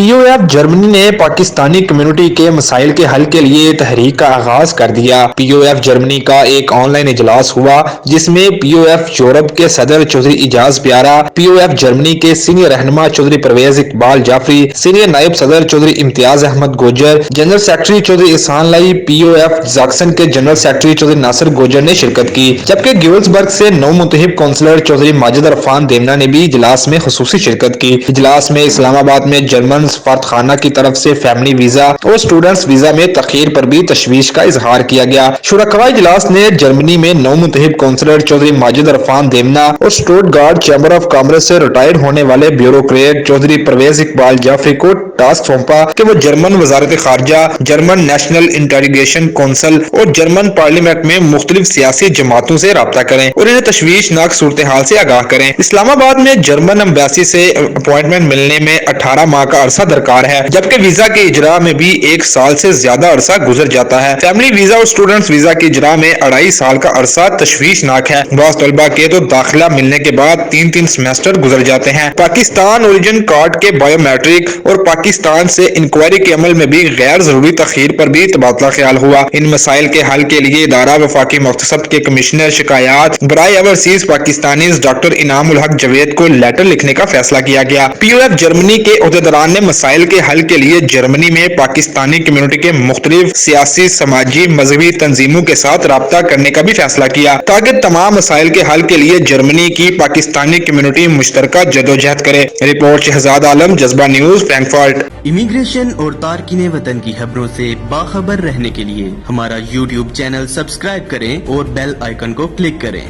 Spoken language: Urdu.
POF جرمنی نے پاکستانی کمیونٹی کے مسائل کے حل کے لیے تحریک کا آغاز کر دیا۔ POF جرمنی کا ایک آن لائن اجلاس ہوا جس میں POF یورپ کے صدر چودھری اعجاز پیارا، POF جرمنی کے سینئر رہنما چودھری پرویز اقبال جعفری، سینئر نائب صدر چودھری امتیاز احمد گوجر، جنرل سیکرٹری چودھری احسان لائی، POF زاکسن کے جنرل سیکرٹری چودھری ناصر گوجر نے شرکت کی، جبکہ گیولسبرگ سے نو منتخب کونسلر چودھری ماجد عرفان دیمنا نے بھی اجلاس میں خصوصی شرکت کی۔ اجلاس میں اسلام آباد میں جرمن سفارتخانہ کی طرف سے فیملی ویزا اور اسٹوڈنٹس ویزا میں تاخیر پر بھی تشویش کا اظہار کیا گیا۔ شرکائے اجلاس نے جرمنی میں نو منتخب کونسلر چودھری ماجد عرفان دیمنا اور سٹوٹگارٹ چیمبر آف کامرس سے ریٹائرڈ ہونے والے بیوروکریٹ چودھری پرویز اقبال جعفری کو ٹاسک سونپا کہ وہ جرمن وزارت خارجہ، جرمن نیشنل انٹیگریشن کونسل اور جرمن پارلیمنٹ میں مختلف سیاسی جماعتوں سے رابطہ کریں اور انہیں تشویشناک صورتحال سے آگاہ کریں۔ اسلام آباد میں جرمن ایمبیسی سے اپوائنٹمنٹ ملنے میں 18 ماہ کا عرصہ درکار ہے، جبکہ ویزا کے اجراء میں بھی 1 سال سے زیادہ عرصہ گزر جاتا ہے۔ فیملی ویزا اور اسٹوڈنٹس ویزا کے اجراء میں 2.5 سال کا عرصہ تشویشناک ہے۔ بعض طلباء کے تو داخلہ ملنے کے بعد 3 سیمسٹر گزر جاتے ہیں۔ پاکستان اوریجن کارڈ کے بائیو میٹرک اور پاکستان سے انکوائری کے عمل میں بھی غیر ضروری تاخیر پر بھی تبادلہ خیال ہوا۔ ان مسائل کے حل کے لیے ادارہ وفاقی مختصر کے کمشنر شکایات برائے اوورسیز پاکستانیز ڈاکٹر انعام الحق جاوید کو لیٹر لکھنے کا فیصلہ کیا گیا۔ POF جرمنی کے عہدیداران نے مسائل کے حل کے لیے جرمنی میں پاکستانی کمیونٹی کے مختلف سیاسی، سماجی، مذہبی تنظیموں کے ساتھ رابطہ کرنے کا بھی فیصلہ کیا تاکہ تمام مسائل کے حل کے لیے جرمنی کی پاکستانی کمیونٹی مشترکہ جدوجہد کرے۔ رپورٹ شہزاد عالم، جذبہ نیوز، فرینکفرٹ۔ امیگریشن اور تارکین وطن کی خبروں سے باخبر رہنے کے لیے ہمارا YouTube چینل سبسکرائب کریں اور بیل آئیکن کو کلک کریں۔